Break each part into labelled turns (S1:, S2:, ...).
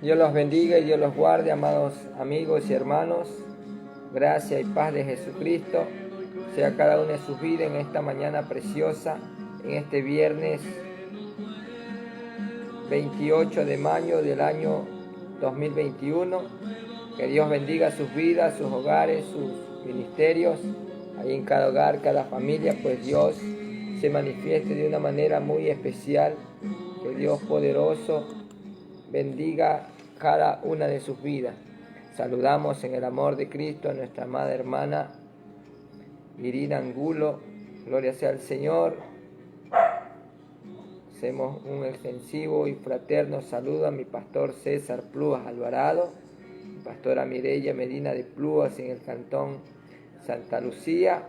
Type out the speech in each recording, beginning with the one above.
S1: Dios los bendiga y Dios los guarde, amados amigos y hermanos. Gracia y paz de Jesucristo sea cada uno de sus vidas en esta mañana preciosa, en este viernes 28 de mayo del año 2021. Que Dios bendiga sus vidas, sus hogares, sus ministerios. Ahí en cada hogar, cada familia, pues Dios se manifieste de una manera muy especial. Que Dios poderoso bendiga cada una de sus vidas. Saludamos en el amor de Cristo a nuestra amada hermana Irina Angulo. Gloria sea al Señor. Hacemos un extensivo y fraterno saludo a mi pastor César Plúas Alvarado, pastora Mireya Medina de Plúas en el cantón Santa Lucía.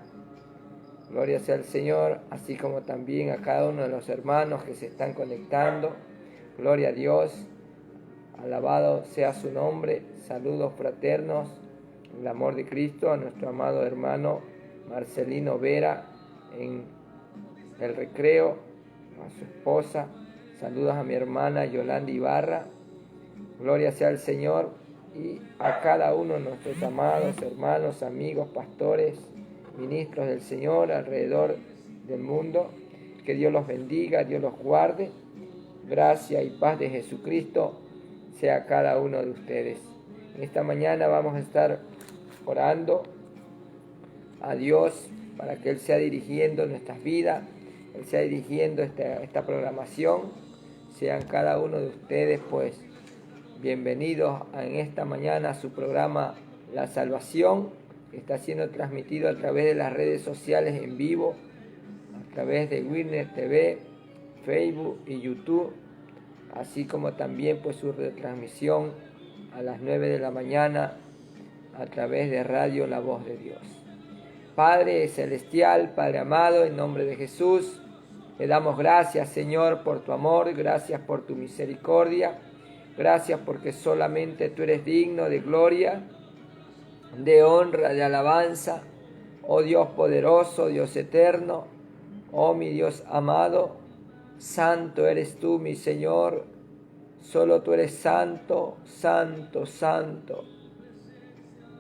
S1: Gloria sea al Señor, así como también a cada uno de los hermanos que se están conectando. Gloria a Dios, alabado sea su nombre. Saludos fraternos, en el amor de Cristo, a nuestro amado hermano Marcelino Vera en el Recreo, a su esposa. Saludos a mi hermana Yolanda Ibarra. Gloria sea al Señor. Y a cada uno de nuestros amados hermanos, amigos, pastores, ministros del Señor alrededor del mundo. Que Dios los bendiga, Dios los guarde. Gracia y paz de Jesucristo sea cada uno de ustedes. En esta mañana vamos a estar orando a Dios para que Él sea dirigiendo nuestras vidas, Él sea dirigiendo esta programación. Sean cada uno de ustedes pues bienvenidos en esta mañana a su programa La Salvación, que está siendo transmitido a través de las redes sociales en vivo, a través de Witness TV, Facebook y YouTube, así como también pues su retransmisión a las 9 de la mañana a través de Radio La Voz de Dios. Padre Celestial, Padre amado, en nombre de Jesús, le damos gracias, Señor, por tu amor, gracias por tu misericordia. Gracias porque solamente tú eres digno de gloria, de honra, de alabanza. Oh Dios poderoso, Dios eterno, oh mi Dios amado, santo eres tú, mi Señor. Solo tú eres santo, santo, santo.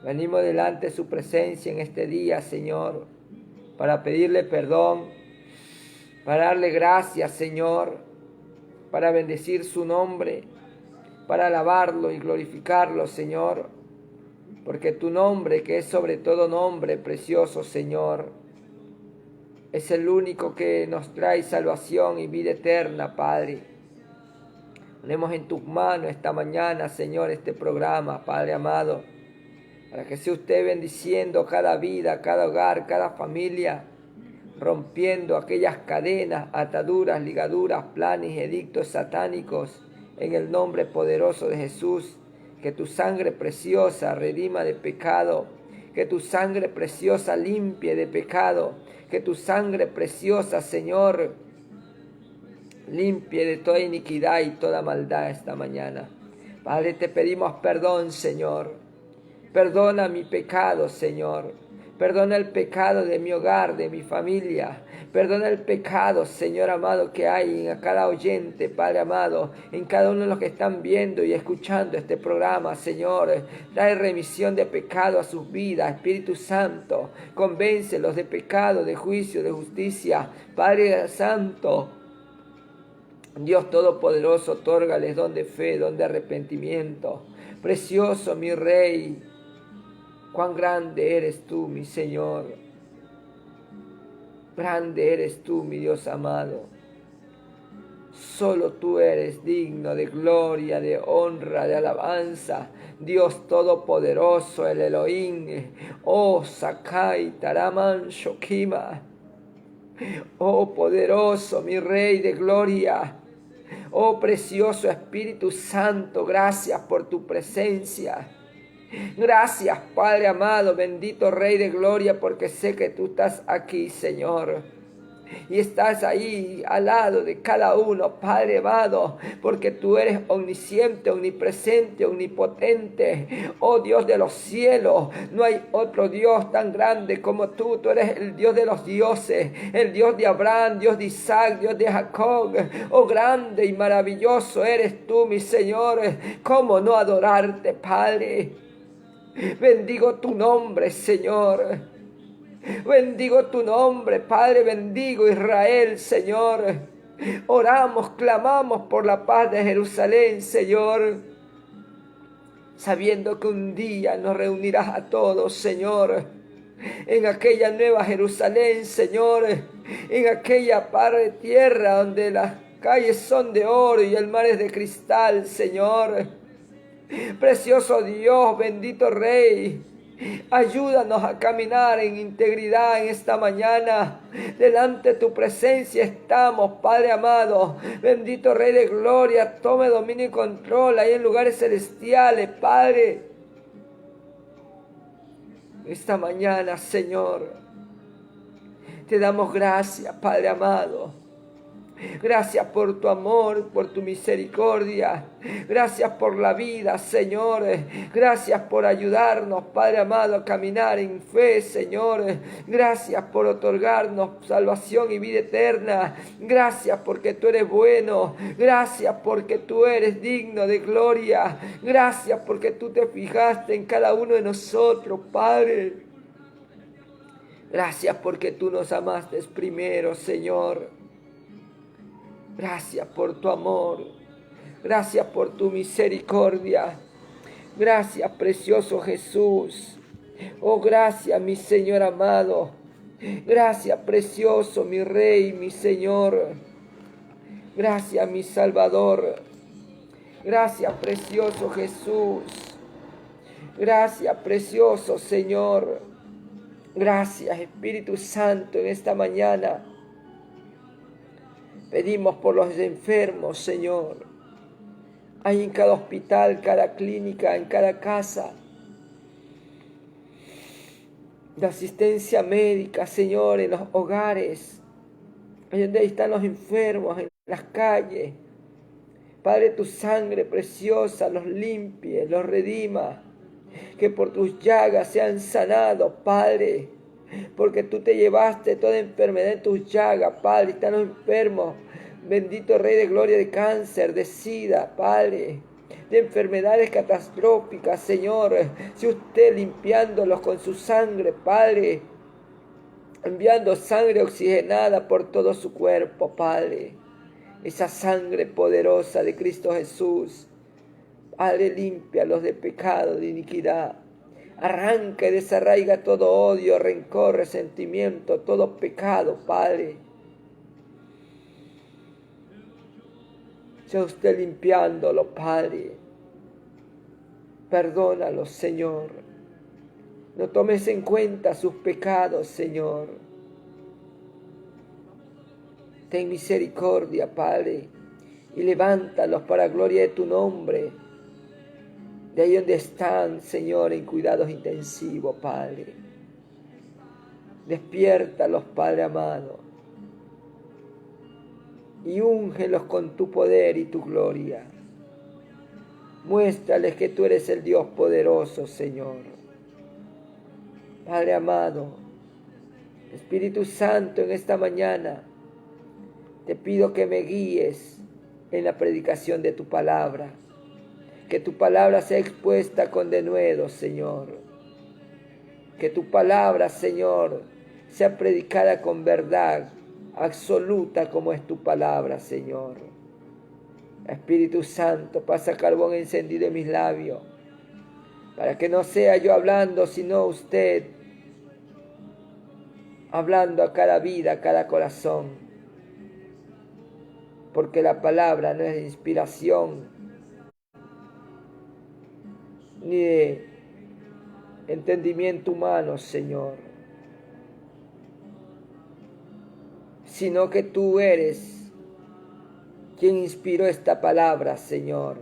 S1: Venimos delante de su presencia en este día, Señor, para pedirle perdón, para darle gracias, Señor, para bendecir su nombre, para alabarlo y glorificarlo, Señor, porque tu nombre, que es sobre todo nombre precioso, Señor, es el único que nos trae salvación y vida eterna, Padre. Ponemos en tus manos esta mañana, Señor, este programa, Padre amado, para que sea usted bendiciendo cada vida, cada hogar, cada familia, rompiendo aquellas cadenas, ataduras, ligaduras, planes y edictos satánicos, en el nombre poderoso de Jesús. Que tu sangre preciosa redima de pecado, que tu sangre preciosa limpie de pecado, que tu sangre preciosa, Señor, limpie de toda iniquidad y toda maldad esta mañana. Padre, te pedimos perdón, Señor. Perdona mi pecado, Señor. Perdona el pecado de mi hogar, de mi familia. Perdona el pecado, Señor amado, que hay en cada oyente, Padre amado, en cada uno de los que están viendo y escuchando este programa, Señor. Trae remisión de pecado a sus vidas, Espíritu Santo. Convéncelos de pecado, de juicio, de justicia. Padre Santo, Dios Todopoderoso, otórgales don de fe, don de arrepentimiento. Precioso mi Rey, cuán grande eres tú, mi Señor. Grande eres tú, mi Dios amado. Solo tú eres digno de gloria, de honra, de alabanza. Dios Todopoderoso, el Elohim. Oh, Sakai, Taraman, Shokima. Oh, poderoso, mi Rey de gloria. Oh, precioso Espíritu Santo, gracias por tu presencia. Gracias, Padre amado, bendito Rey de gloria, porque sé que tú estás aquí, Señor. y estás ahí al lado de cada uno, Padre amado, porque tú eres omnisciente, omnipresente, omnipotente, oh Dios de los cielos. No hay otro Dios tan grande como tú eres el Dios de los dioses, el Dios de Abraham, Dios de Isaac, Dios de Jacob. Oh, grande y maravilloso eres tú, mi Señor. ¿Cómo no adorarte, Padre? Bendigo tu nombre, Señor. Bendigo tu nombre, Padre, bendigo Israel, Señor. Oramos, clamamos por la paz de Jerusalén, Señor, sabiendo que un día nos reunirás a todos, Señor, en aquella nueva Jerusalén, Señor, en aquella par de tierra donde las calles son de oro y el mar es de cristal, Señor. Precioso Dios, bendito Rey, ayúdanos a caminar en integridad en esta mañana. Delante de tu presencia estamos, Padre amado. Bendito Rey de gloria, tome dominio y control ahí en lugares celestiales, Padre. Esta mañana, Señor, te damos gracias, Padre amado. Gracias por tu amor, por tu misericordia. Gracias por la vida, Señor. Gracias por ayudarnos, Padre amado, a caminar en fe, Señor. Gracias por otorgarnos salvación y vida eterna. Gracias porque tú eres bueno. Gracias porque tú eres digno de gloria. Gracias porque tú te fijaste en cada uno de nosotros, Padre. Gracias porque tú nos amaste primero, Señor. Gracias por tu amor, gracias por tu misericordia, gracias precioso Jesús, oh gracias mi Señor amado, gracias precioso mi Rey, mi Señor, gracias mi Salvador, gracias precioso Jesús, gracias precioso Señor, gracias Espíritu Santo en esta mañana. Pedimos por los enfermos, Señor. Hay en cada hospital, cada clínica, en cada casa de asistencia médica, Señor, en los hogares, ahí donde están los enfermos, en las calles. Padre, tu sangre preciosa los limpie, los redima, que por tus llagas sean sanados, Padre, porque tú te llevaste toda enfermedad en tus llagas, Padre. Están los enfermos, bendito Rey de gloria, de cáncer, de sida, Padre, de enfermedades catastróficas, Señor. Si usted limpiándolos con su sangre, Padre, enviando sangre oxigenada por todo su cuerpo, Padre, esa sangre poderosa de Cristo Jesús, Padre, límpialos de pecado, de iniquidad. Arranca y desarraiga todo odio, rencor, resentimiento, todo pecado, Padre. Sea usted limpiándolo, Padre. Perdónalos, Señor. No tomes en cuenta sus pecados, Señor. Ten misericordia, Padre, y levántalos para gloria de tu nombre. De ahí donde están, Señor, en cuidados intensivos, Padre. Despiértalos, Padre amado, y úngelos con tu poder y tu gloria. Muéstrales que tú eres el Dios poderoso, Señor. Padre amado, Espíritu Santo, en esta mañana te pido que me guíes en la predicación de tu palabra. Que tu palabra sea expuesta con denuedo, Señor. Que tu palabra, Señor, sea predicada con verdad absoluta como es tu palabra, Señor. Espíritu Santo, pasa carbón encendido en mis labios, para que no sea yo hablando, sino usted hablando a cada vida, a cada corazón. Porque la palabra no es de inspiración ni de entendimiento humano, Señor, sino que tú eres quien inspiró esta palabra, Señor.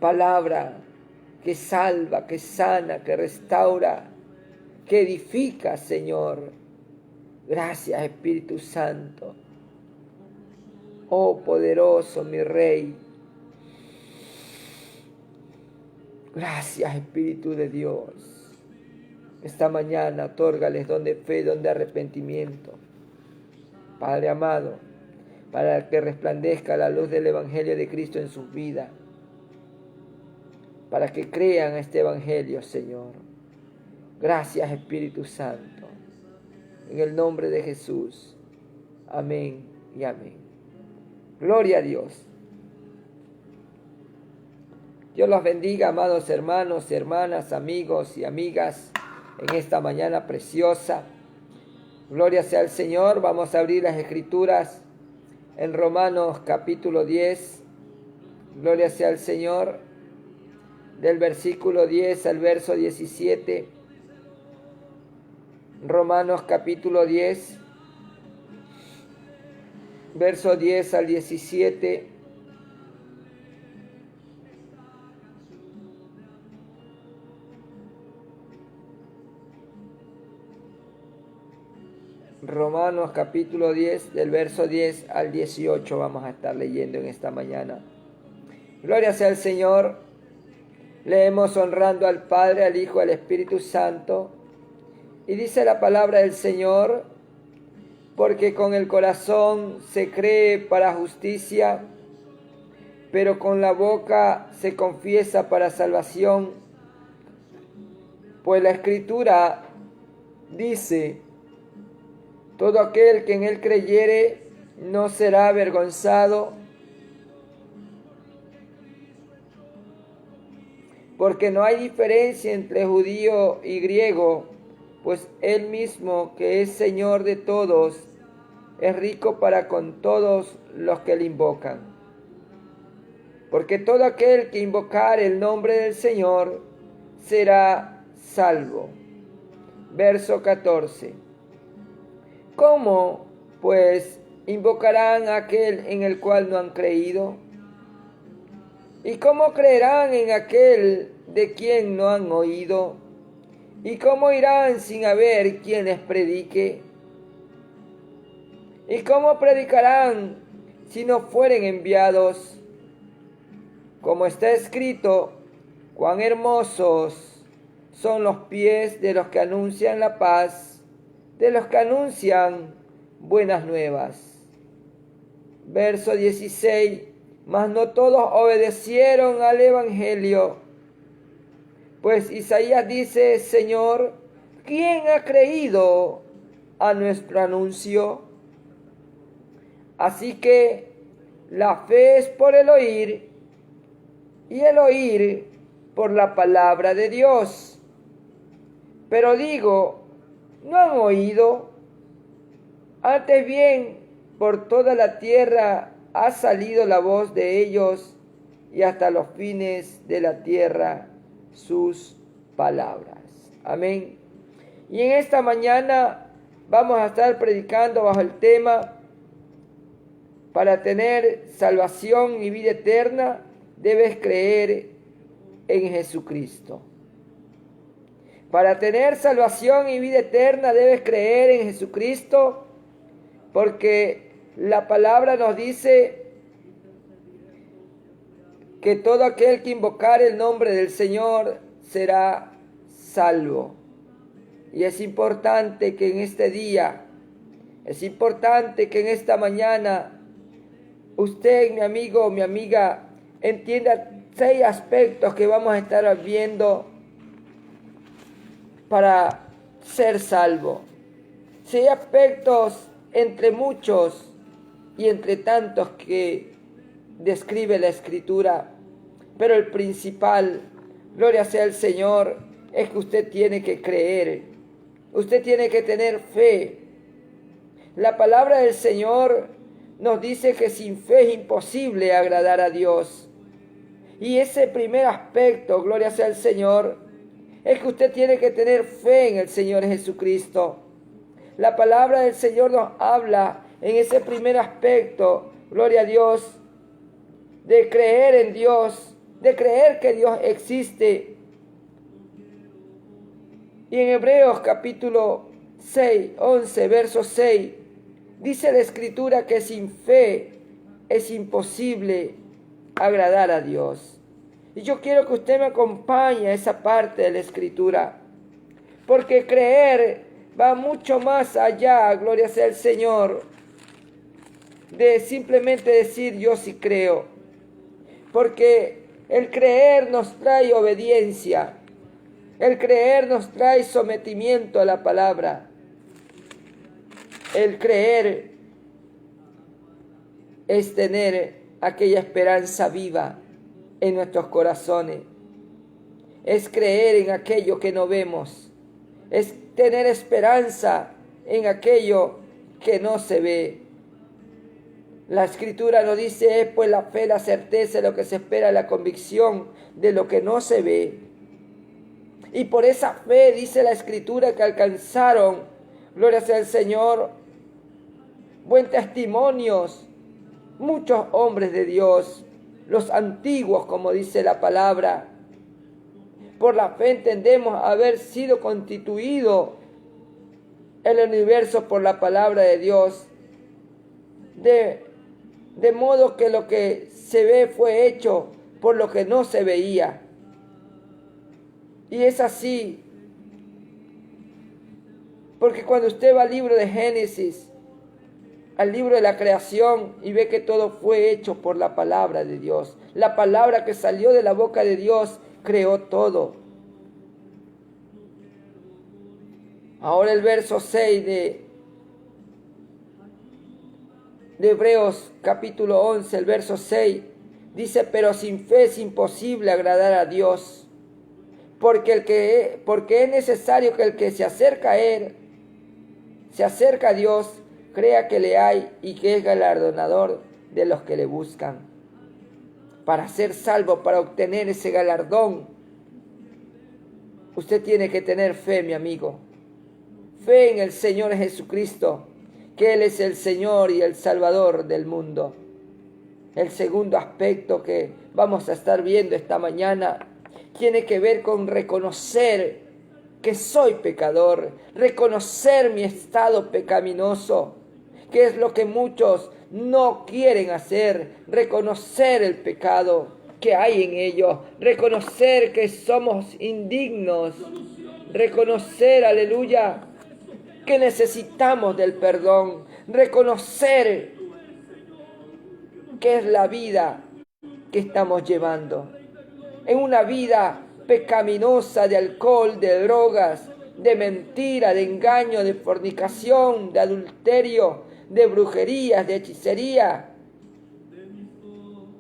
S1: Palabra que salva, que sana, que restaura, que edifica, Señor. Gracias, Espíritu Santo. Oh poderoso mi Rey. Gracias, Espíritu de Dios. Esta mañana otórgales don de fe, don de arrepentimiento. Padre amado, para que resplandezca la luz del Evangelio de Cristo en sus vidas. Para que crean este Evangelio, Señor. Gracias, Espíritu Santo. En el nombre de Jesús. Amén y amén. Gloria a Dios. Dios los bendiga, amados hermanos, hermanas, amigos y amigas, en esta mañana preciosa. Gloria sea al Señor. Vamos a abrir las Escrituras en Romanos capítulo 10. Gloria sea al Señor. Del versículo 10 al verso 17. Romanos capítulo 10, verso 10 al 17. Romanos capítulo 10, del verso 10 al 18 vamos a estar leyendo en esta mañana. Gloria sea al Señor. Leemos honrando al Padre, al Hijo, al Espíritu Santo. Y dice la palabra del Señor: porque con el corazón se cree para justicia, pero con la boca se confiesa para salvación. Pues la Escritura dice: todo aquel que en él creyere no será avergonzado, porque no hay diferencia entre judío y griego, pues él mismo, que es Señor de todos, es rico para con todos los que le invocan. Porque todo aquel que invocare el nombre del Señor será salvo. Verso 14. ¿Cómo, pues, invocarán a aquel en el cual no han creído? ¿Y cómo creerán en aquel de quien no han oído? ¿Y cómo irán sin haber quien les predique? ¿Y cómo predicarán si no fueren enviados? Como está escrito: cuán hermosos son los pies de los que anuncian la paz, de los que anuncian buenas nuevas. Verso 16. Mas no todos obedecieron al Evangelio. Pues Isaías dice: Señor, ¿quién ha creído a nuestro anuncio? Así que la fe es por el oír, y el oír por la palabra de Dios. Pero digo, ¿no han oído? Antes bien, por toda la tierra ha salido la voz de ellos, y hasta los fines de la tierra sus palabras. Amén. Y en esta mañana vamos a estar predicando bajo el tema: para tener salvación y vida eterna, debes creer en Jesucristo. Para tener salvación y vida eterna, debes creer en Jesucristo, porque la palabra nos dice que todo aquel que invocare el nombre del Señor será salvo. Y es importante que en este día, es importante que en esta mañana, usted, mi amigo o mi amiga, entienda 6 aspectos que vamos a estar viendo para ser salvo. 6 aspectos entre muchos y entre tantos que describe la Escritura. Pero el principal, gloria sea al Señor, es que usted tiene que creer. Usted tiene que tener fe. La palabra del Señor nos dice que sin fe es imposible agradar a Dios. Y ese primer aspecto, gloria sea al Señor, es que usted tiene que tener fe en el Señor Jesucristo. La palabra del Señor nos habla en ese primer aspecto, gloria a Dios, de creer en Dios, de creer que Dios existe. Y en Hebreos capítulo 11, verso 6, dice la Escritura que sin fe es imposible agradar a Dios. Y yo quiero que usted me acompañe a esa parte de la Escritura, porque creer va mucho más allá, gloria sea el Señor, de simplemente decir yo sí creo. Porque el creer nos trae obediencia, el creer nos trae sometimiento a la palabra. El creer es tener aquella esperanza viva en nuestros corazones. Es creer en aquello que no vemos. Es tener esperanza en aquello que no se ve. La Escritura nos dice, es pues la fe, la certeza de lo que se espera, la convicción de lo que no se ve. Y por esa fe dice la Escritura que alcanzaron, gloria sea al Señor, buen testimonios, muchos hombres de Dios, los antiguos, como dice la palabra. Por la fe entendemos haber sido constituido el universo por la palabra de Dios, de modo que lo que se ve fue hecho por lo que no se veía. Y es así, porque cuando usted va al libro de Génesis, al libro de la creación, y ve que todo fue hecho por la palabra de Dios, la palabra que salió de la boca de Dios creó todo. Ahora el verso 6 de Hebreos capítulo 11, el verso 6, dice, pero sin fe es imposible agradar a Dios, porque es necesario que el que se acerca a Dios, crea que le hay y que es galardonador de los que le buscan. Para ser salvo, para obtener ese galardón, usted tiene que tener fe, mi amigo. Fe en el Señor Jesucristo, que Él es el Señor y el Salvador del mundo. El segundo aspecto que vamos a estar viendo esta mañana tiene que ver con reconocer que soy pecador, reconocer mi estado pecaminoso, que es lo que muchos no quieren hacer, reconocer el pecado que hay en ellos, reconocer que somos indignos, reconocer, aleluya, que necesitamos del perdón, reconocer que es la vida que estamos llevando, en una vida pecaminosa de alcohol, de drogas, de mentira, de engaño, de fornicación, de adulterio, de brujerías, de hechicería,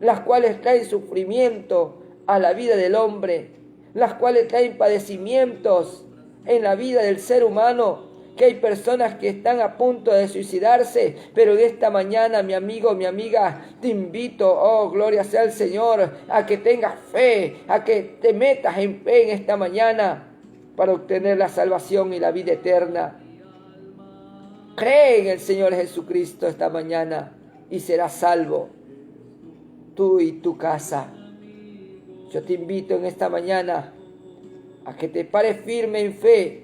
S1: las cuales traen sufrimiento a la vida del hombre, las cuales traen padecimientos en la vida del ser humano, que hay personas que están a punto de suicidarse, pero en esta mañana, mi amigo, mi amiga, te invito, oh, gloria sea al Señor, a que tengas fe, a que te metas en fe en esta mañana para obtener la salvación y la vida eterna. Cree en el Señor Jesucristo esta mañana y serás salvo, tú y tu casa. Yo te invito en esta mañana a que te pares firme en fe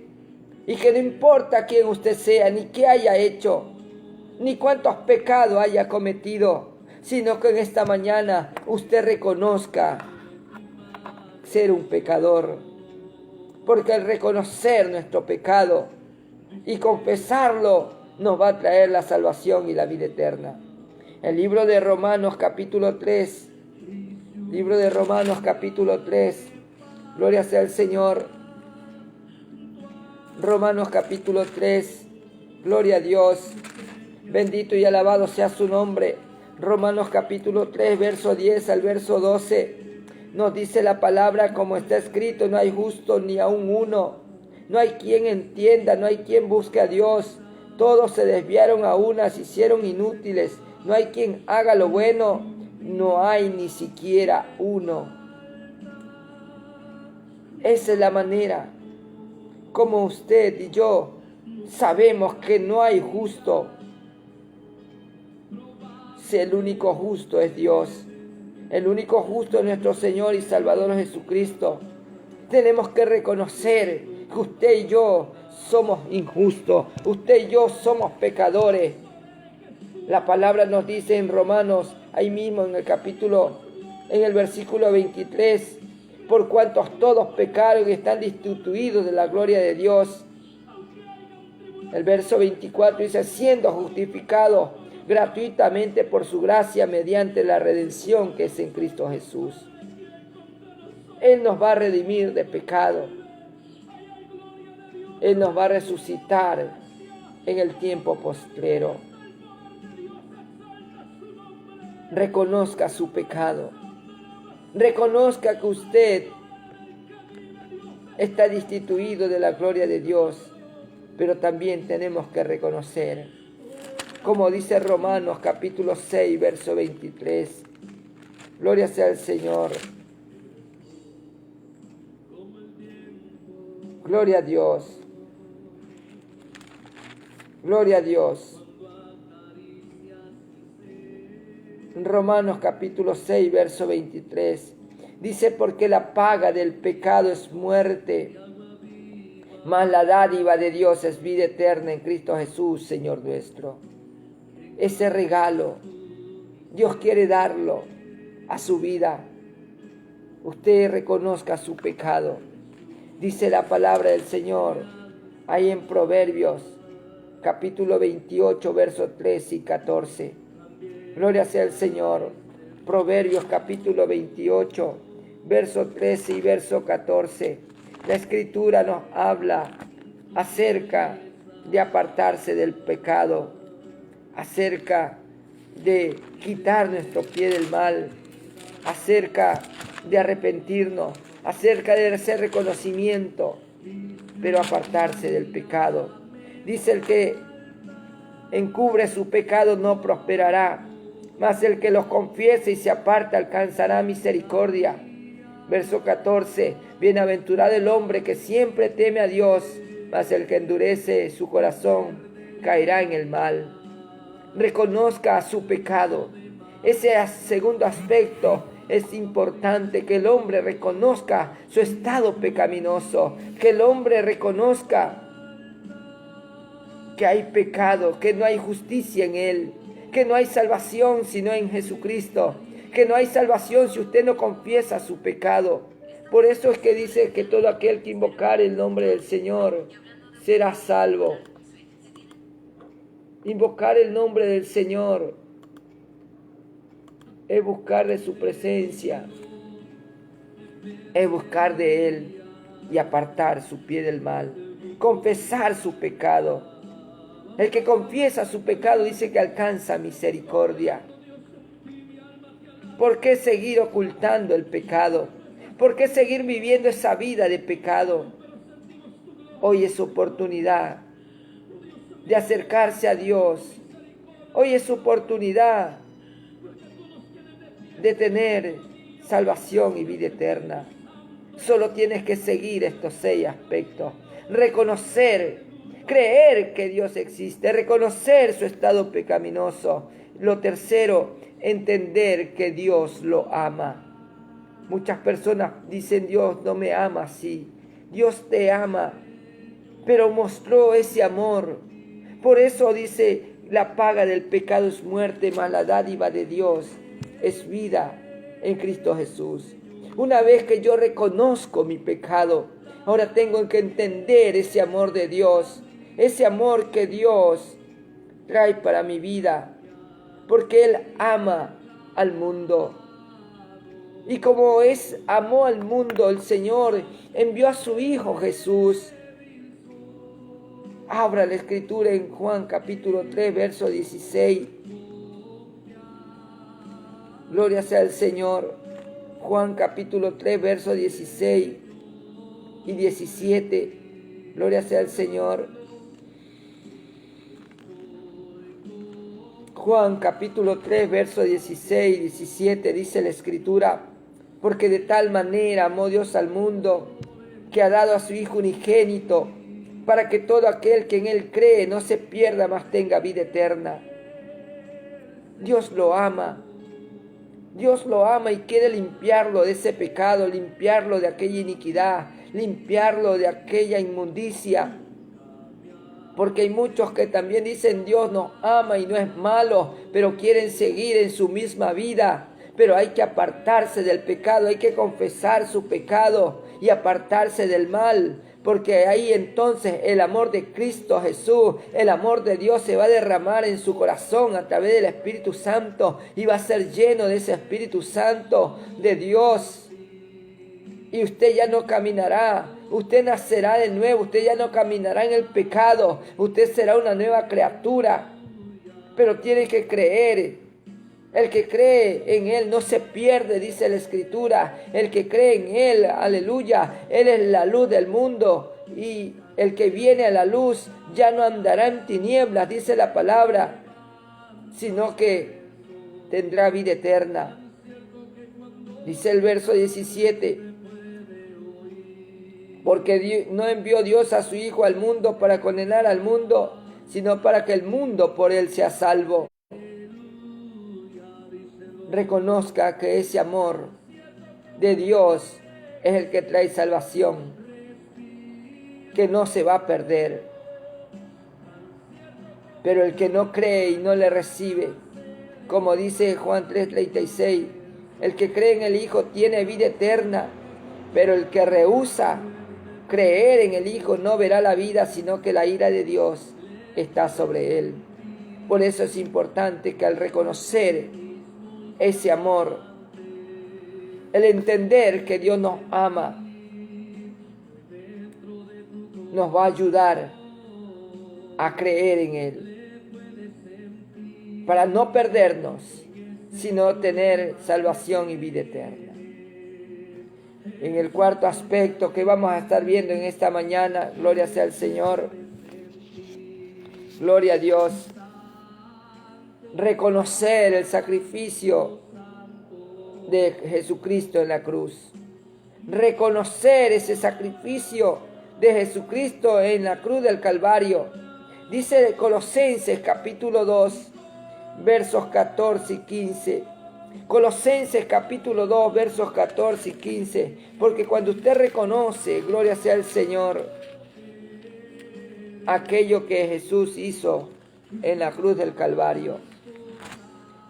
S1: y que no importa quién usted sea, ni qué haya hecho, ni cuántos pecados haya cometido, sino que en esta mañana usted reconozca ser un pecador, porque al reconocer nuestro pecado y confesarlo nos va a traer la salvación y la vida eterna. El libro de Romanos capítulo 3, gloria sea al Señor. Romanos capítulo 3, gloria a Dios, bendito y alabado sea su nombre. Romanos capítulo 3, verso 10 al verso 12, nos dice la palabra como está escrito, no hay justo ni aun uno, no hay quien entienda, no hay quien busque a Dios, todos se desviaron a una, se hicieron inútiles, no hay quien haga lo bueno, no hay ni siquiera uno. Esa es la manera como usted y yo sabemos que no hay justo. Si el único justo es Dios, el único justo es nuestro Señor y Salvador Jesucristo. Tenemos que reconocer que usted y yo somos injustos, usted y yo somos pecadores. La palabra nos dice en Romanos, ahí mismo en el versículo 23, por cuantos todos pecaron y están destituidos de la gloria de Dios. El verso 24 dice, siendo justificados gratuitamente por su gracia mediante la redención que es en Cristo Jesús. Él nos va a redimir de pecado. Él nos va a resucitar en el tiempo postrero. Reconozca su pecado. Reconozca que usted está destituido de la gloria de Dios, pero también tenemos que reconocer, como dice Romanos capítulo 6, verso 23, gloria sea al Señor. Gloria a Dios. Gloria a Dios. Romanos capítulo 6, verso 23. Dice, porque la paga del pecado es muerte, mas la dádiva de Dios es vida eterna en Cristo Jesús, Señor nuestro. Ese regalo, Dios quiere darlo a su vida. Usted reconozca su pecado. Dice la palabra del Señor, ahí en Proverbios, capítulo 28, versos 13 y 14. Gloria sea al Señor. Proverbios, capítulo 28, verso 13 y verso 14. La Escritura nos habla acerca de apartarse del pecado, acerca de quitar nuestro pie del mal, acerca de arrepentirnos, acerca de hacer reconocimiento, pero apartarse del pecado. Dice, el que encubre su pecado no prosperará, mas el que los confiese y se aparta alcanzará misericordia. Verso 14, bienaventurado el hombre que siempre teme a Dios, mas el que endurece su corazón caerá en el mal. Reconozca su pecado. Ese segundo aspecto es importante, que el hombre reconozca su estado pecaminoso, que el hombre reconozca que hay pecado, que no hay justicia en él, que no hay salvación sino en Jesucristo, que no hay salvación si usted no confiesa su pecado. Por eso es que dice que todo aquel que invocar el nombre del Señor será salvo. Invocar el nombre del Señor es buscar de su presencia, es buscar de Él y apartar su pie del mal, confesar su pecado. El que confiesa su pecado dice que alcanza misericordia. ¿Por qué seguir ocultando el pecado? ¿Por qué seguir viviendo esa vida de pecado? Hoy es oportunidad de acercarse a Dios. Hoy es oportunidad de tener salvación y vida eterna. Solo tienes que seguir estos 6 aspectos. Reconocer, creer que Dios existe, reconocer su estado pecaminoso. Lo tercero, entender que Dios lo ama. Muchas personas dicen, Dios no me ama así. Dios te ama, pero mostró ese amor. Por eso dice, la paga del pecado es muerte, mas la dádiva de Dios es vida en Cristo Jesús. Una vez que yo reconozco mi pecado, ahora tengo que entender ese amor de Dios, ese amor que Dios trae para mi vida, porque Él ama al mundo. Y como amó al mundo, el Señor envió a su Hijo Jesús. Abra la Escritura en Juan capítulo 3, verso 16. Gloria sea al Señor. Juan capítulo 3, verso 16 y 17. Gloria sea al Señor. Juan capítulo 3, verso 16 y 17 dice la Escritura, porque de tal manera amó Dios al mundo, que ha dado a su Hijo unigénito, para que todo aquel que en Él cree no se pierda, mas tenga vida eterna. Dios lo ama. Dios lo ama y quiere limpiarlo de ese pecado, limpiarlo de aquella iniquidad, limpiarlo de aquella inmundicia. Porque hay muchos que también dicen Dios nos ama y no es malo, pero quieren seguir en su misma vida. Pero hay que apartarse del pecado, hay que confesar su pecado y apartarse del mal. Porque ahí entonces el amor de Cristo Jesús, el amor de Dios se va a derramar en su corazón a través del Espíritu Santo y va a ser lleno de ese Espíritu Santo de Dios. Y usted ya no caminará, usted nacerá de nuevo, usted ya no caminará en el pecado, usted será una nueva criatura. Pero tiene que creer. El que cree en Él no se pierde, dice la Escritura. El que cree en Él, aleluya, Él es la luz del mundo. Y el que viene a la luz ya no andará en tinieblas, dice la palabra, sino que tendrá vida eterna. Dice el verso 17, porque no envió Dios a su Hijo al mundo para condenar al mundo, sino para que el mundo por Él sea salvo. Reconozca que ese amor de Dios es el que trae salvación, que no se va a perder. Pero el que no cree y no le recibe, como dice Juan 3:36, el que cree en el Hijo tiene vida eterna, pero el que rehúsa creer en el Hijo no verá la vida, sino que la ira de Dios está sobre él. Por eso es importante que al reconocer ese amor, el entender que Dios nos ama, nos va a ayudar a creer en Él, para no perdernos, sino tener salvación y vida eterna. En el cuarto aspecto que vamos a estar viendo en esta mañana, gloria sea al Señor, gloria a Dios, reconocer el sacrificio de Jesucristo en la cruz. Reconocer ese sacrificio de Jesucristo en la cruz del Calvario. Dice Colosenses capítulo 2, versos 14 y 15. Colosenses capítulo 2, versos 14 y 15. Porque cuando usted reconoce, gloria sea al Señor, aquello que Jesús hizo en la cruz del Calvario,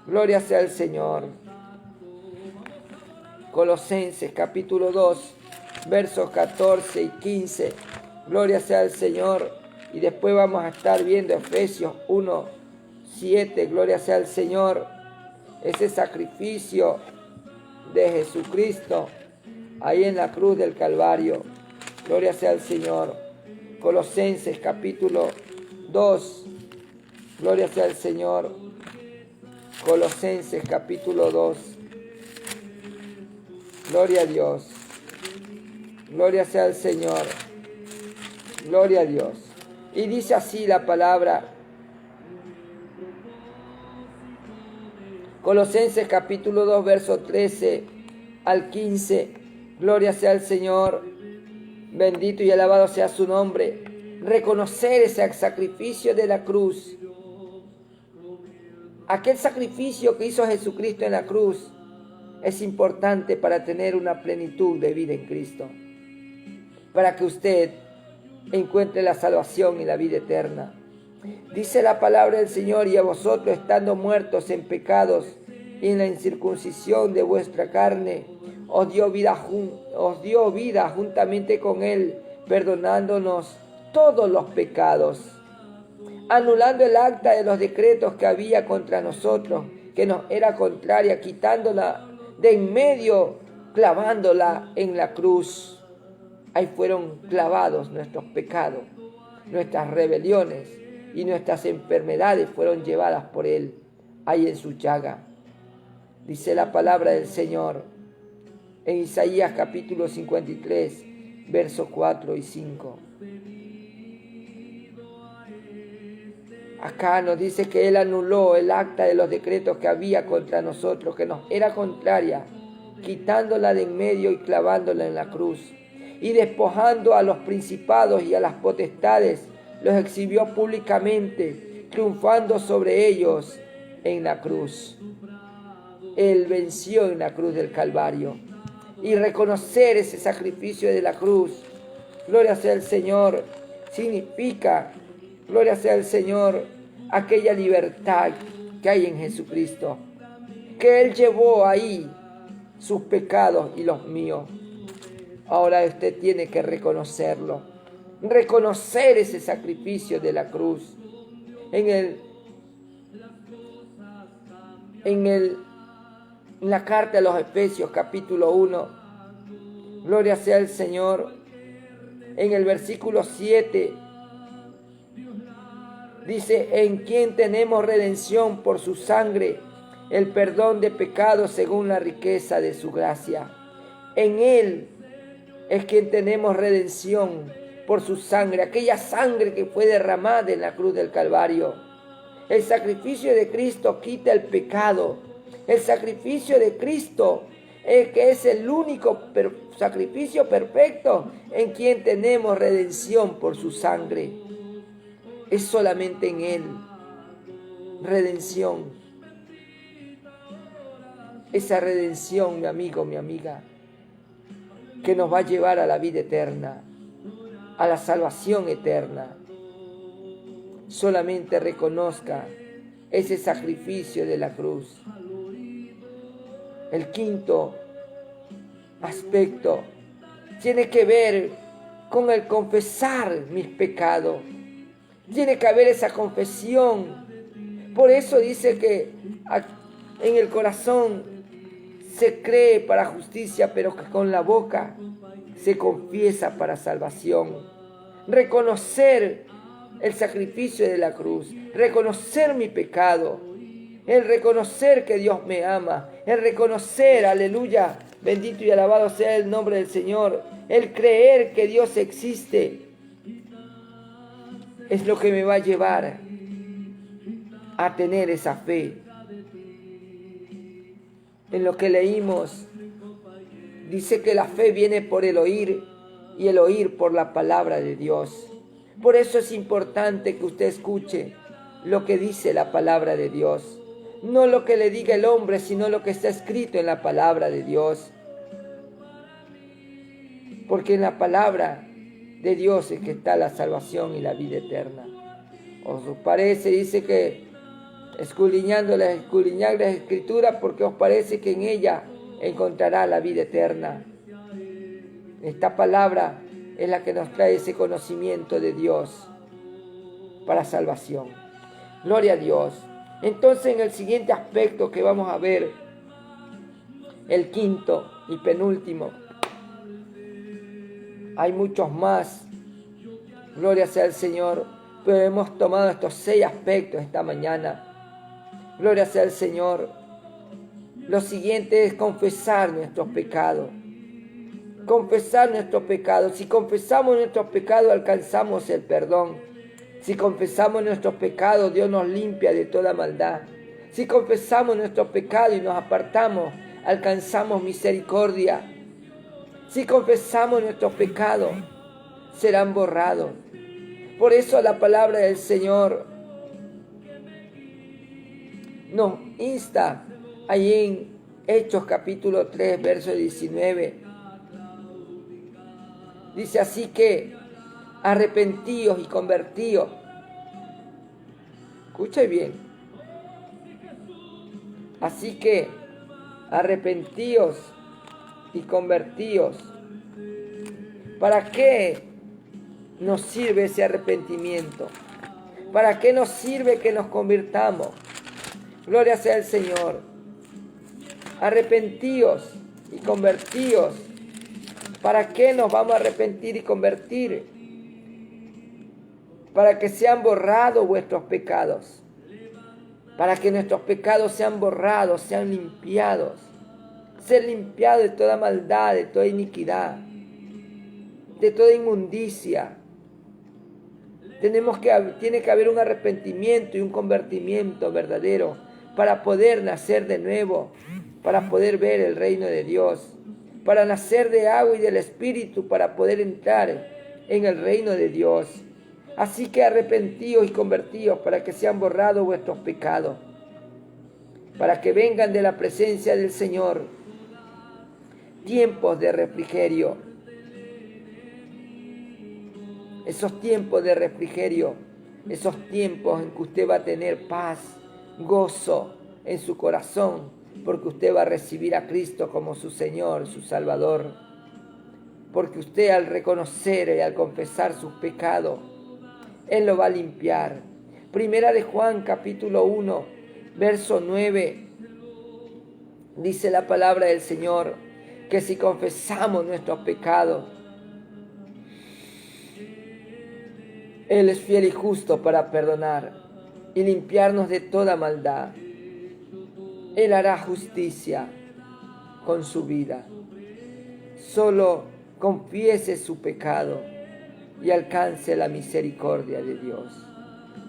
S1: gloria sea al Señor. Colosenses capítulo 2, versos 14 y 15. Gloria sea al Señor. Y después vamos a estar viendo Efesios 1, 7. Gloria sea al Señor. Ese sacrificio de Jesucristo ahí en la cruz del Calvario. Gloria sea al Señor. Colosenses capítulo 2. Gloria sea al Señor. Colosenses capítulo 2. Gloria a Dios. Gloria sea al Señor. Gloria a Dios. Y dice así la palabra. Colosenses capítulo 2, verso 13 al 15. Gloria sea al Señor. Bendito y alabado sea su nombre. Reconocer ese sacrificio de la cruz. Aquel sacrificio que hizo Jesucristo en la cruz es importante para tener una plenitud de vida en Cristo, para que usted encuentre la salvación y la vida eterna. Dice la palabra del Señor: y a vosotros, estando muertos en pecados y en la incircuncisión de vuestra carne, os dio vida juntamente con Él, perdonándonos todos los pecados, anulando el acta de los decretos que había contra nosotros, que nos era contraria, quitándola de en medio, clavándola en la cruz. Ahí fueron clavados nuestros pecados, nuestras rebeliones y nuestras enfermedades fueron llevadas por Él, ahí en su llaga. Dice la palabra del Señor en Isaías capítulo 53, versos 4 y 5. Acá nos dice que Él anuló el acta de los decretos que había contra nosotros, que nos era contraria, quitándola de en medio y clavándola en la cruz. Y despojando a los principados y a las potestades, los exhibió públicamente, triunfando sobre ellos en la cruz. Él venció en la cruz del Calvario. Y reconocer ese sacrificio de la cruz, gloria sea al Señor, significa Gloria sea al Señor, aquella libertad que hay en Jesucristo, que Él llevó ahí sus pecados y los míos. Ahora usted tiene que reconocerlo, reconocer ese sacrificio de la cruz. En la carta a los Efesios capítulo 1, gloria sea al Señor, en el versículo 7, dice: en quien tenemos redención por su sangre, el perdón de pecados según la riqueza de su gracia. En Él es quien tenemos redención por su sangre, aquella sangre que fue derramada en la cruz del Calvario. El sacrificio de Cristo quita el pecado. El sacrificio de Cristo, que es el único sacrificio perfecto, en quien tenemos redención por su sangre. Es solamente en Él, redención. Esa redención, mi amigo, mi amiga, que nos va a llevar a la vida eterna, a la salvación eterna. Solamente reconozca ese sacrificio de la cruz. El quinto aspecto tiene que ver con el confesar mis pecados. Tiene que haber esa confesión. Por eso dice que en el corazón se cree para justicia, pero que con la boca se confiesa para salvación. Reconocer el sacrificio de la cruz, reconocer mi pecado, el reconocer que Dios me ama, el reconocer, aleluya, bendito y alabado sea el nombre del Señor, el creer que Dios existe, es lo que me va a llevar a tener esa fe. En lo que leímos, dice que la fe viene por el oír y el oír por la palabra de Dios. Por eso es importante que usted escuche lo que dice la palabra de Dios. No lo que le diga el hombre, sino lo que está escrito en la palabra de Dios. Porque en la palabra de Dios es que está la salvación y la vida eterna. ¿Os parece? Dice que escudriñad las escrituras, porque os parece que en ella encontrará la vida eterna. Esta palabra es la que nos trae ese conocimiento de Dios para salvación. Gloria a Dios. Entonces, en el siguiente aspecto que vamos a ver, el quinto y penúltimo, hay muchos más. Gloria sea al Señor, pero hemos tomado estos 6 aspectos esta mañana. Gloria sea al Señor. Lo siguiente es confesar nuestros pecados. Confesar nuestros pecados. Si confesamos nuestros pecados, alcanzamos el perdón. Si confesamos nuestros pecados, Dios nos limpia de toda maldad. Si confesamos nuestros pecados y nos apartamos, alcanzamos misericordia. Si confesamos nuestros pecados, serán borrados. Por eso la palabra del Señor nos insta ahí en Hechos capítulo 3, verso 19. Dice: así que arrepentíos y convertíos. Escuche bien. Así que arrepentíos y convertíos. ¿Para qué nos sirve ese arrepentimiento? ¿Para qué nos sirve que nos convirtamos? Gloria sea al Señor. Arrepentíos y convertíos. ¿Para qué nos vamos a arrepentir y convertir? Para que sean borrados vuestros pecados. Para que nuestros pecados sean borrados, sean limpiados. Ser limpiados de toda maldad, de toda iniquidad, de toda inmundicia. Tiene que haber un arrepentimiento y un convertimiento verdadero para poder nacer de nuevo, para poder ver el reino de Dios, para nacer de agua y del Espíritu, para poder entrar en el reino de Dios. Así que arrepentíos y convertíos para que sean borrados vuestros pecados, para que vengan de la presencia del Señor tiempos de refrigerio. Esos tiempos de refrigerio esos tiempos en que usted va a tener paz, gozo en su corazón, porque usted va a recibir a Cristo como su Señor, su Salvador. Porque usted, al reconocer y al confesar sus pecados, Él lo va a limpiar. Primera de Juan, capítulo 1, verso 9, dice la palabra del Señor, que si confesamos nuestros pecados, Él es fiel y justo para perdonar y limpiarnos de toda maldad. Él hará justicia con su vida. Solo confiese su pecado y alcance la misericordia de Dios.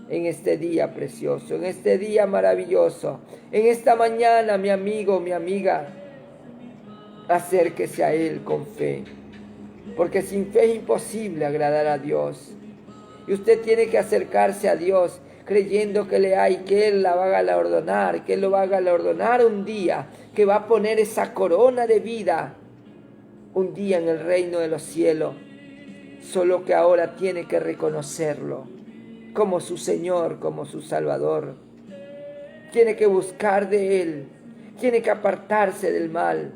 S1: En este día precioso, en este día maravilloso, en esta mañana, mi amigo, mi amiga, acérquese a Él con fe, porque sin fe es imposible agradar a Dios. Y usted tiene que acercarse a Dios creyendo que le hay, que Él la va a galardonar, que Él lo va a galardonar un día, que va a poner esa corona de vida un día en el reino de los cielos. Solo que ahora tiene que reconocerlo como su Señor, como su Salvador. Tiene que buscar de Él, tiene que apartarse del mal.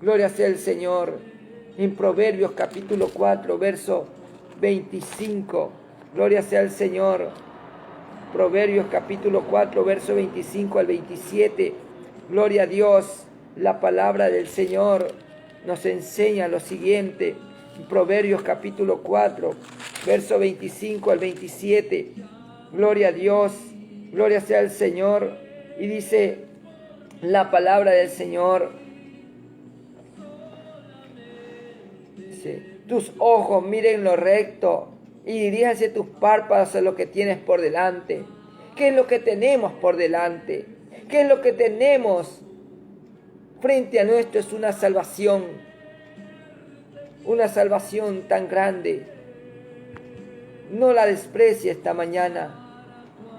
S1: Gloria sea el Señor. En Proverbios capítulo 4, verso 25. Gloria sea el Señor. Proverbios capítulo 4, verso 25 al 27. Gloria a Dios. La palabra del Señor nos enseña lo siguiente. Proverbios capítulo 4, verso 25 al 27. Gloria a Dios. Gloria sea el Señor. Y dice la palabra del Señor. Dice, tus ojos miren lo recto y diríjanse tus párpados a lo que tienes por delante. ¿Qué es lo que tenemos por delante? ¿Qué es lo que tenemos frente a nuestro? Es una salvación tan grande. No la desprecie esta mañana.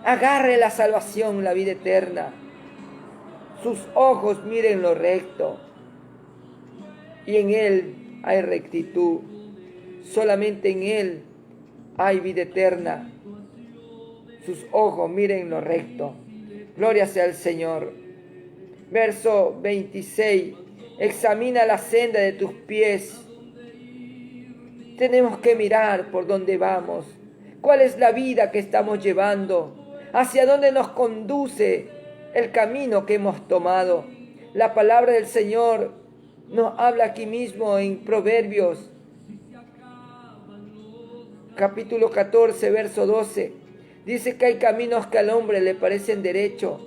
S1: Agarre la salvación, la vida eterna. Sus ojos miren lo recto y en Él hay rectitud. Solamente en Él hay vida eterna. Sus ojos miren lo recto. Gloria sea al Señor. Verso 26. Examina la senda de tus pies. Tenemos que mirar por dónde vamos. ¿Cuál es la vida que estamos llevando? ¿Hacia dónde nos conduce el camino que hemos tomado? La palabra del Señor nos habla aquí mismo en Proverbios capítulo 14, verso 12. Dice que hay caminos que al hombre le parecen derechos,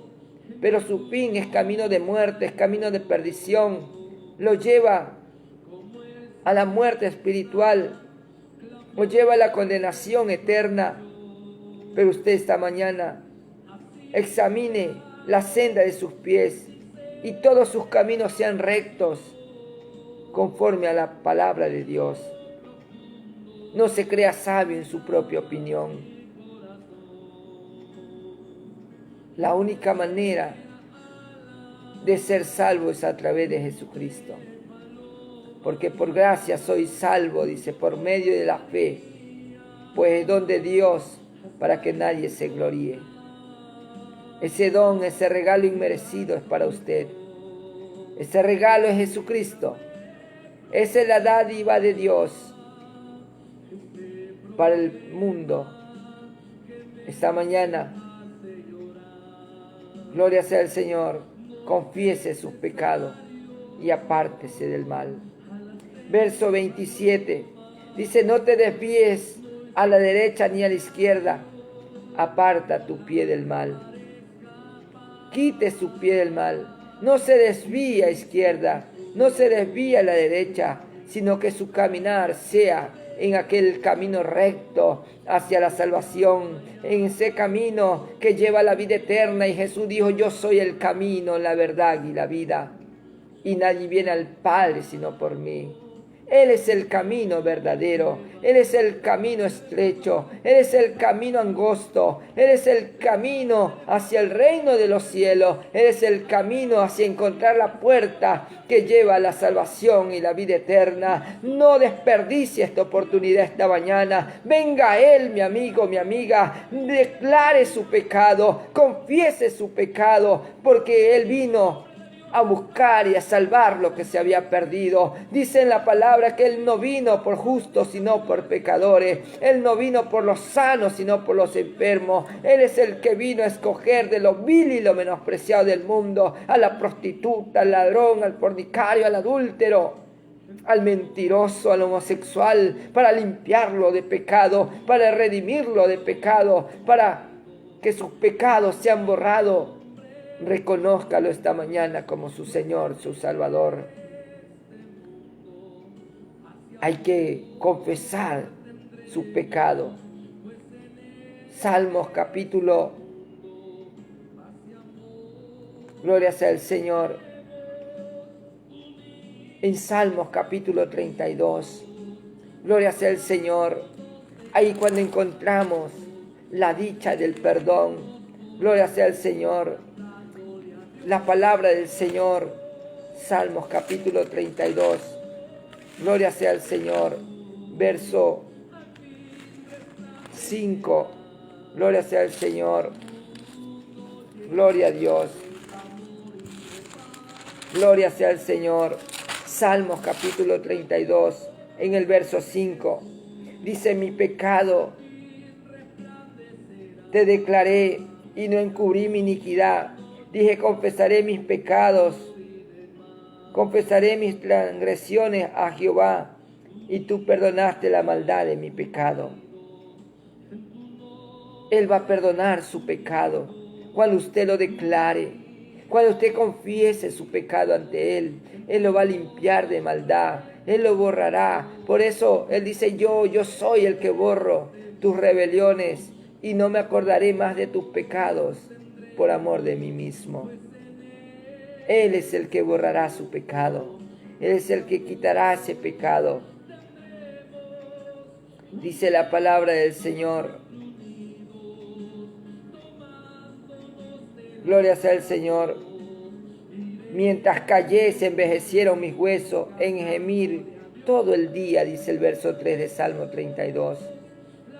S1: pero su fin es camino de muerte, es camino de perdición. Lo lleva a la muerte espiritual, lo lleva a la condenación eterna. Pero usted esta mañana examine la senda de sus pies y todos sus caminos sean rectos conforme a la palabra de Dios. No se crea sabio en su propia opinión. La única manera de ser salvo es a través de Jesucristo. Porque por gracia soy salvo, dice, por medio de la fe, pues es don de Dios para que nadie se gloríe. Ese don, ese regalo inmerecido es para usted. Ese regalo es Jesucristo. Esa es la dádiva de Dios para el mundo. Esta mañana, gloria sea al Señor, confiese sus pecados y apártese del mal. Verso 27, dice, no te desvíes a la derecha ni a la izquierda, aparta tu pie del mal. Quite su pie del mal, no se desvíe a izquierda, no se desvíe a la derecha, sino que su caminar sea en aquel camino recto hacia la salvación, en ese camino que lleva a la vida eterna. Y Jesús dijo, yo soy el camino, la verdad y la vida, y nadie viene al Padre sino por mí. Él es el camino verdadero, Él es el camino estrecho, Él es el camino angosto, Él es el camino hacia el reino de los cielos, Él es el camino hacia encontrar la puerta que lleva a la salvación y la vida eterna. No desperdicie esta oportunidad esta mañana. Venga a Él, mi amigo, mi amiga, declare su pecado, confiese su pecado, porque Él vino a buscar y a salvar lo que se había perdido. Dice en la palabra que Él no vino por justos, sino por pecadores. Él no vino por los sanos, sino por los enfermos. Él es el que vino a escoger de lo vil y lo menospreciado del mundo, a la prostituta, al ladrón, al fornicario, al adúltero, al mentiroso, al homosexual, para limpiarlo de pecado, para redimirlo de pecado, para que sus pecados sean borrados. Reconózcalo esta mañana como su Señor, su Salvador. Hay que confesar su pecado. Salmos capítulo, gloria sea el Señor. En Salmos capítulo 32, gloria sea el Señor. Ahí cuando encontramos la dicha del perdón, gloria sea el Señor. La palabra del Señor, Salmos capítulo 32, gloria sea al Señor, verso 5, gloria sea al Señor, gloria a Dios, gloria sea al Señor. Salmos capítulo 32, en el verso 5, dice: mi pecado te declaré y no encubrí mi iniquidad. Dije: confesaré mis pecados, confesaré mis transgresiones a Jehová, y tú perdonaste la maldad de mi pecado. Él va a perdonar su pecado cuando usted lo declare, cuando usted confiese su pecado ante Él. Él lo va a limpiar de maldad, Él lo borrará. Por eso Él dice: yo soy el que borro tus rebeliones y no me acordaré más de tus pecados, por amor de mí mismo. Él es el que borrará su pecado. Él es el que quitará ese pecado. Dice la palabra del Señor. Gloria sea el Señor. Mientras callé, se envejecieron mis huesos en gemir todo el día, dice el verso 3 de Salmo 32.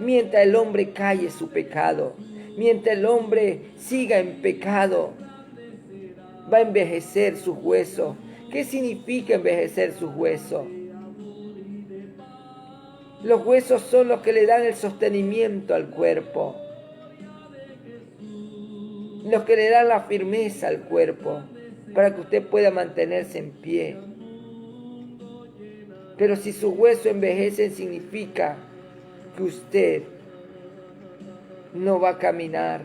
S1: Mientras el hombre calle su pecado, mientras el hombre siga en pecado, va a envejecer sus huesos. ¿Qué significa envejecer sus huesos? Los huesos son los que le dan el sostenimiento al cuerpo, los que le dan la firmeza al cuerpo, para que usted pueda mantenerse en pie. Pero si sus huesos envejecen, significa que usted no va a caminar,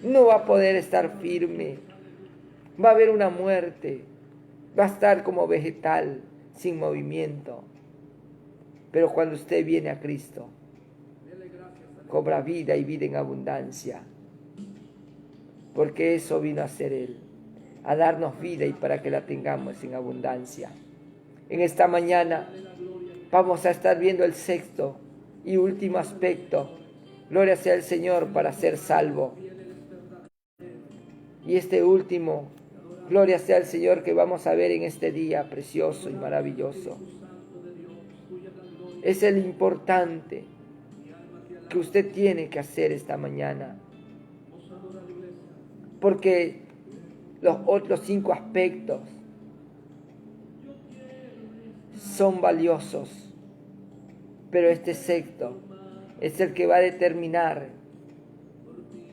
S1: no va a poder estar firme, va a haber una muerte, va a estar como vegetal, sin movimiento. Pero cuando usted viene a Cristo, cobra vida y vida en abundancia, porque eso vino a hacer Él, a darnos vida y para que la tengamos en abundancia. En esta mañana vamos a estar viendo el sexto y último aspecto. Gloria sea el Señor para ser salvo. Y este último, gloria sea el Señor, que vamos a ver en este día precioso y maravilloso. Es el importante que usted tiene que hacer esta mañana. Porque los otros 5 aspectos son valiosos, pero este sexto es el que va a determinar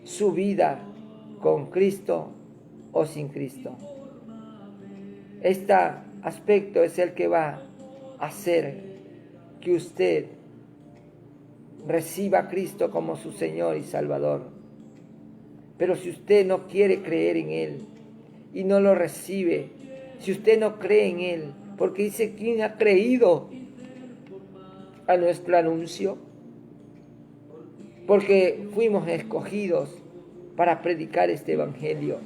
S1: su vida con Cristo o sin Cristo. Este aspecto es el que va a hacer que usted reciba a Cristo como su Señor y Salvador. Pero si usted no quiere creer en Él y no lo recibe, si usted no cree en Él, porque dice: ¿quién ha creído a nuestro anuncio? Porque fuimos escogidos para predicar este evangelio,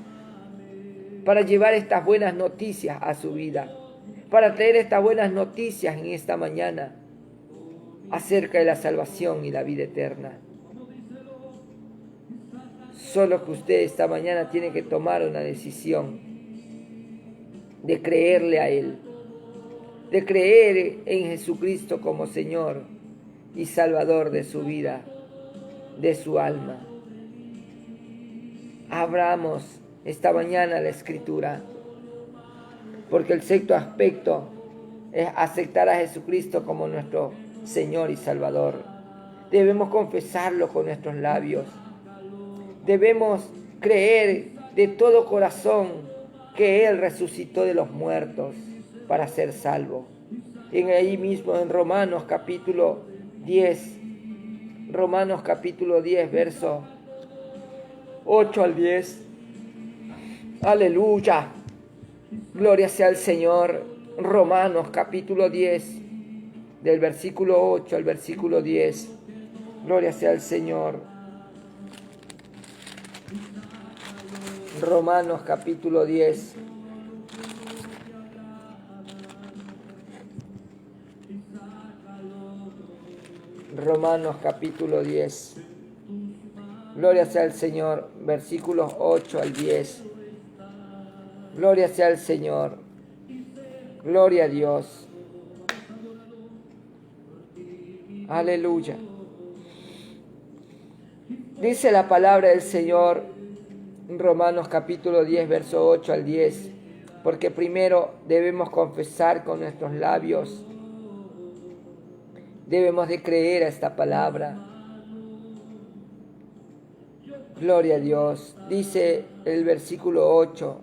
S1: para llevar estas buenas noticias a su vida, para traer estas buenas noticias en esta mañana acerca de la salvación y la vida eterna. Solo que usted esta mañana tiene que tomar una decisión de creerle a Él, de creer en Jesucristo como Señor y Salvador de su vida, de su alma. Abramos esta mañana la Escritura, porque el sexto aspecto es aceptar a Jesucristo como nuestro Señor y Salvador. Debemos confesarlo con nuestros labios. Debemos creer de todo corazón que Él resucitó de los muertos para ser salvo. Y ahí mismo en Romanos capítulo 10, verso 8 al 10. Aleluya. Gloria sea al Señor. Romanos capítulo 10, del versículo 8 al versículo 10. Gloria sea al Señor. Romanos capítulo 10. Romanos capítulo 10. Gloria sea al Señor. Versículos 8 al 10. Gloria sea al Señor. Gloria a Dios. Aleluya. Dice la palabra del Señor en Romanos capítulo 10, verso 8 al 10. Porque primero debemos confesar con nuestros labios. Debemos de creer a esta palabra. Gloria a Dios. Dice el versículo 8.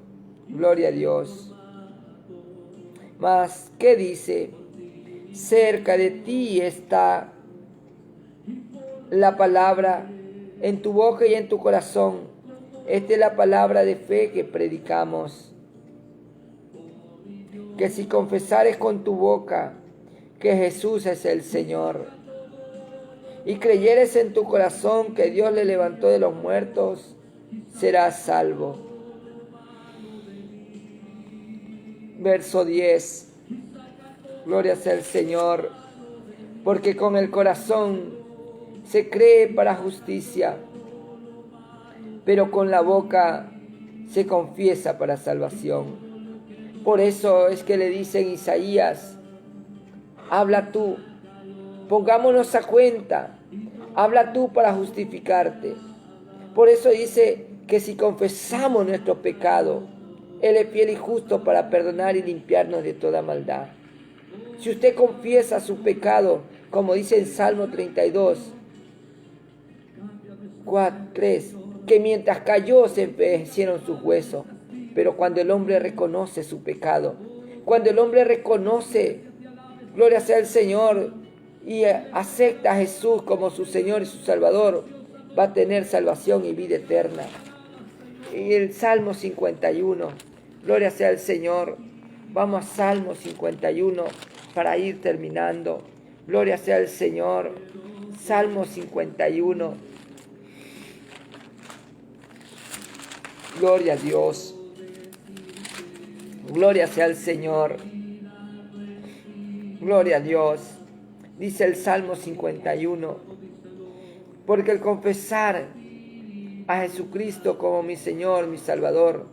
S1: Gloria a Dios. Mas, ¿qué dice? Cerca de ti está la palabra, en tu boca y en tu corazón. Esta es la palabra de fe que predicamos. Que si confesares con tu boca que Jesús es el Señor, y creyeres en tu corazón que Dios le levantó de los muertos, serás salvo. Verso 10. Gloria sea al Señor, porque con el corazón se cree para justicia, pero con la boca se confiesa para salvación. Por eso es que le dice en Isaías: habla tú, pongámonos a cuenta, habla tú para justificarte. Por eso dice que si confesamos nuestro pecado, Él es fiel y justo para perdonar y limpiarnos de toda maldad. Si usted confiesa su pecado, como dice en Salmo 32, 3, que mientras cayó se envejecieron sus huesos. Pero cuando el hombre reconoce su pecado, cuando el hombre reconoce, gloria sea el Señor, y acepta a Jesús como su Señor y su Salvador, va a tener salvación y vida eterna. Y el Salmo 51, gloria sea al Señor. Vamos a Salmo 51 para ir terminando. Gloria sea al Señor. Salmo 51. Gloria a Dios. Gloria sea al Señor. Gloria a Dios. Dice el Salmo 51. Porque el confesar a Jesucristo como mi Señor, mi Salvador,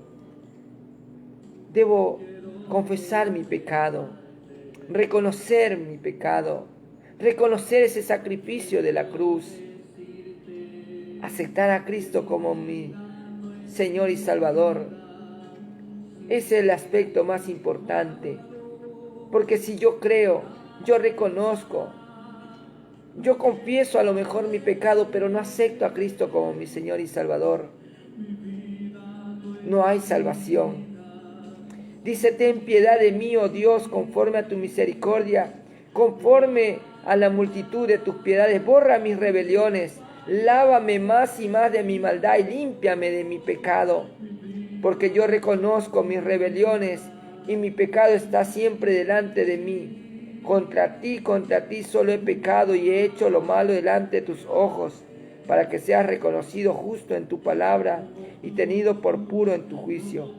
S1: debo confesar mi pecado, reconocer mi pecado, reconocer ese sacrificio de la cruz, aceptar a Cristo como mi Señor y Salvador. Ese es el aspecto más importante, porque si yo creo, yo reconozco, yo confieso a lo mejor mi pecado, pero no acepto a Cristo como mi Señor y Salvador, no hay salvación. Dice: ten piedad de mí, oh Dios, conforme a tu misericordia, conforme a la multitud de tus piedades, borra mis rebeliones, lávame más y más de mi maldad y límpiame de mi pecado. Porque yo reconozco mis rebeliones y mi pecado está siempre delante de mí. Contra ti solo he pecado y he hecho lo malo delante de tus ojos, para que seas reconocido justo en tu palabra y tenido por puro en tu juicio.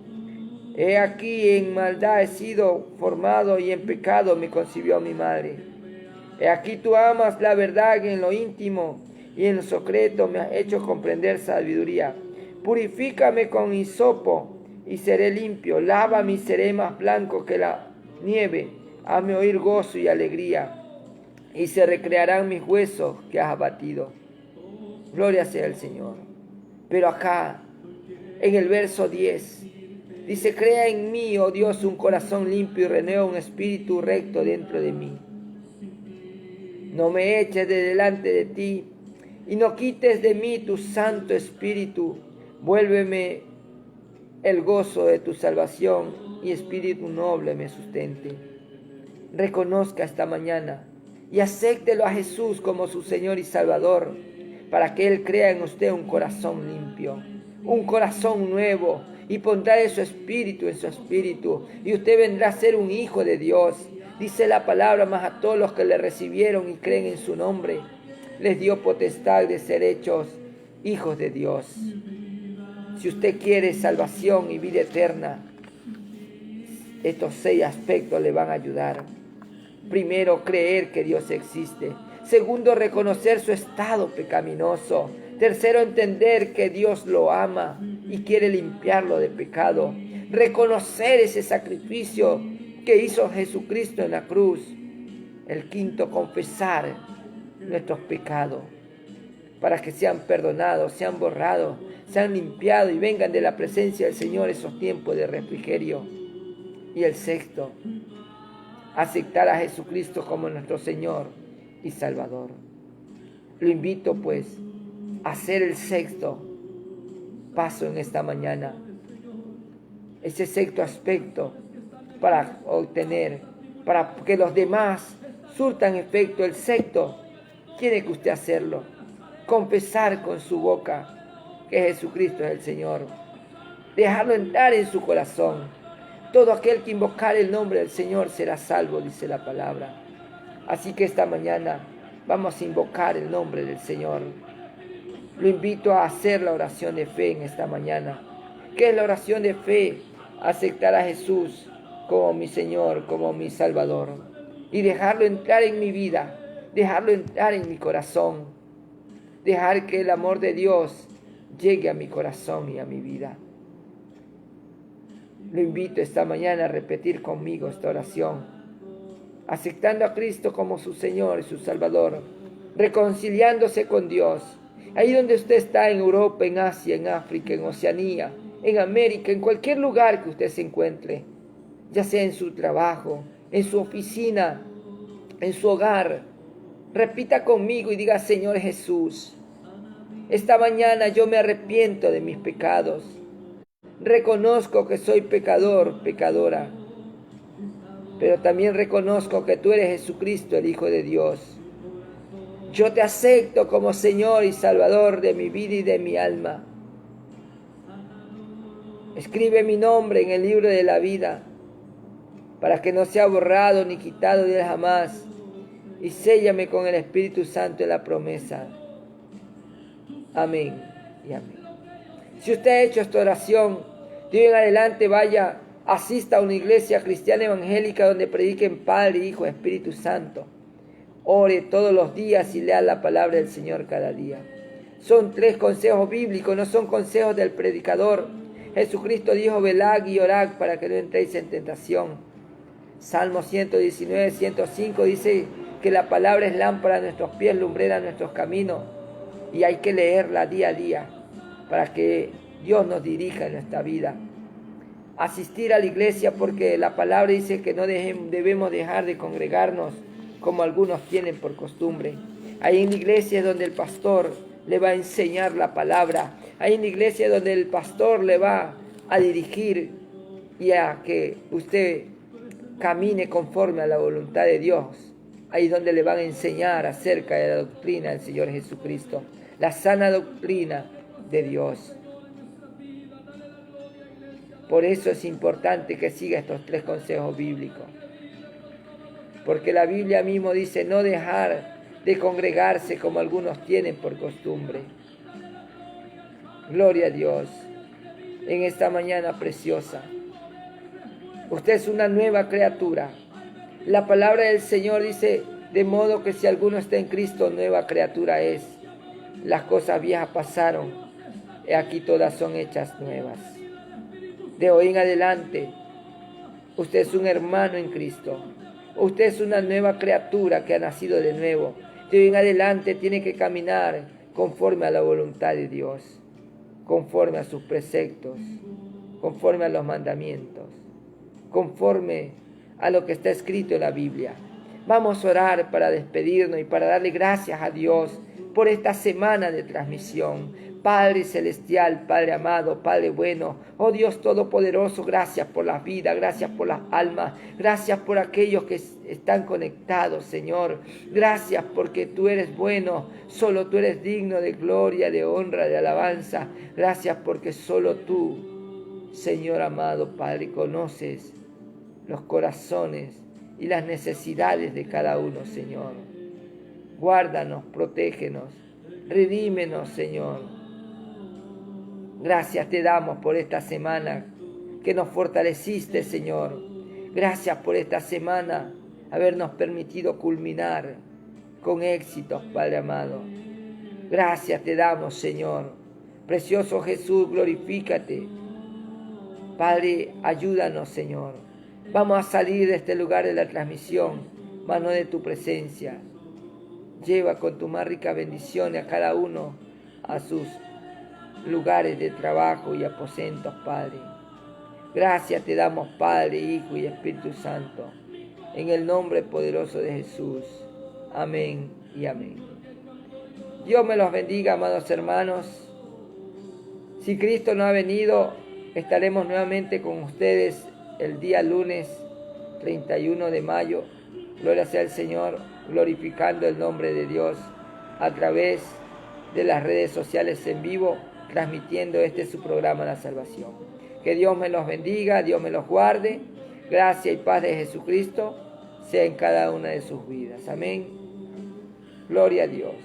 S1: He aquí en maldad he sido formado y en pecado me concibió mi madre. He aquí tú amas la verdad en lo íntimo y en lo secreto me has hecho comprender sabiduría. Purifícame con hisopo y seré limpio. Lávame y seré más blanco que la nieve. Hazme oír gozo y alegría y se recrearán mis huesos que has abatido. Gloria sea al Señor. Pero acá, en el verso 10, dice, crea en mí, oh Dios, un corazón limpio y renueva un espíritu recto dentro de mí. No me eches de delante de ti y no quites de mí tu santo espíritu. Vuélveme el gozo de tu salvación y espíritu noble me sustente. Reconozca esta mañana y acéptelo a Jesús como su Señor y Salvador, para que Él crea en usted un corazón limpio, un corazón nuevo, y pondrá de su espíritu en su espíritu, y usted vendrá a ser un hijo de Dios. Dice la palabra, mas a todos los que le recibieron y creen en su nombre, les dio potestad de ser hechos hijos de Dios. Si usted quiere salvación y vida eterna, estos 6 aspectos le van a ayudar. Primero, creer que Dios existe. Segundo, reconocer su estado pecaminoso. Tercero, entender que Dios lo ama y quiere limpiarlo de pecado. Reconocer ese sacrificio que hizo Jesucristo en la cruz. El quinto, confesar nuestros pecados para que sean perdonados, sean borrados, sean limpiados y vengan de la presencia del Señor esos tiempos de refrigerio. Y el sexto, aceptar a Jesucristo como nuestro Señor y Salvador. Lo invito pues a hacer el sexto paso en esta mañana. Ese sexto aspecto para obtener, para que los demás surtan efecto. El sexto, tiene que usted hacerlo. Confesar con su boca que Jesucristo es el Señor. Dejarlo entrar en su corazón. Todo aquel que invocar el nombre del Señor será salvo, dice la palabra. Así que esta mañana vamos a invocar el nombre del Señor. Lo invito a hacer la oración de fe en esta mañana. ¿Qué es la oración de fe? Aceptar a Jesús como mi Señor, como mi Salvador. Y dejarlo entrar en mi vida, dejarlo entrar en mi corazón. Dejar que el amor de Dios llegue a mi corazón y a mi vida. Lo invito esta mañana a repetir conmigo esta oración, aceptando a Cristo como su Señor y su Salvador, reconciliándose con Dios. Ahí donde usted está, en Europa, en Asia, en África, en Oceanía, en América, en cualquier lugar que usted se encuentre, ya sea en su trabajo, en su oficina, en su hogar, repita conmigo y diga: Señor Jesús, esta mañana yo me arrepiento de mis pecados. Reconozco que soy pecador, pecadora, pero también reconozco que tú eres Jesucristo, el Hijo de Dios. Yo te acepto como Señor y Salvador de mi vida y de mi alma. Escribe mi nombre en el libro de la vida, para que no sea borrado ni quitado de él jamás, y séllame con el Espíritu Santo en la promesa. Amén y amén. Si usted ha hecho esta oración, de hoy en adelante vaya, asista a una iglesia cristiana evangélica donde prediquen Padre, Hijo, Espíritu Santo. Ore todos los días y lea la palabra del Señor cada día. Son 3 consejos bíblicos, no son consejos del predicador. Jesucristo dijo: velad y orad para que no entréis en tentación. Salmo 119, 105 dice que la palabra es lámpara a nuestros pies, lumbrera a nuestros caminos. Y hay que leerla día a día para que Dios nos dirija en nuestra vida. Asistir a la iglesia, porque la palabra dice que no debemos dejar de congregarnos como algunos tienen por costumbre. Ahí en la iglesia es donde el pastor le va a enseñar la palabra. Ahí en la iglesia es donde el pastor le va a dirigir y a que usted camine conforme a la voluntad de Dios. Ahí es donde le van a enseñar acerca de la doctrina del Señor Jesucristo, la sana doctrina de Dios. Por eso es importante que siga estos 3 consejos bíblicos. Porque la Biblia mismo dice: no dejar de congregarse como algunos tienen por costumbre. Gloria a Dios. En esta mañana preciosa, Usted es una nueva criatura. La palabra del Señor dice, de modo que si alguno está en Cristo, nueva criatura es. Las cosas viejas pasaron, y aquí todas son hechas nuevas. De hoy en adelante, usted es un hermano en Cristo. Usted es una nueva criatura que ha nacido de nuevo. De hoy en adelante tiene que caminar conforme a la voluntad de Dios, conforme a sus preceptos, conforme a los mandamientos, conforme a lo que está escrito en la Biblia. Vamos a orar para despedirnos y para darle gracias a Dios por esta semana de transmisión. Padre celestial, Padre amado, Padre bueno, oh Dios todopoderoso, gracias por las vidas, gracias por las almas, gracias por aquellos que están conectados, Señor. Gracias porque tú eres bueno, solo tú eres digno de gloria, de honra, de alabanza. Gracias porque solo tú, Señor amado Padre, conoces los corazones y las necesidades de cada uno, Señor. Guárdanos, protégenos, redímenos, Señor. Gracias te damos por esta semana que nos fortaleciste, Señor. Gracias por esta semana habernos permitido culminar con éxitos, Padre amado. Gracias te damos, Señor. Precioso Jesús, glorifícate. Padre, ayúdanos, Señor. Vamos a salir de este lugar de la transmisión, mas no de tu presencia. Lleva con tu más rica bendición a cada uno a sus lugares de trabajo y aposentos, Padre. Gracias te damos, Padre, Hijo y Espíritu Santo, en el nombre poderoso de Jesús. Amén y amén. Dios me los bendiga, amados hermanos. Si Cristo no ha venido, estaremos nuevamente con ustedes el día lunes 31 de mayo. Gloria sea al Señor, glorificando el nombre de Dios a través de las redes sociales en vivo, transmitiendo su programa La Salvación. Que Dios me los bendiga, Dios me los guarde. Gracia y paz de Jesucristo sea en cada una de sus vidas. Amén. Gloria a Dios.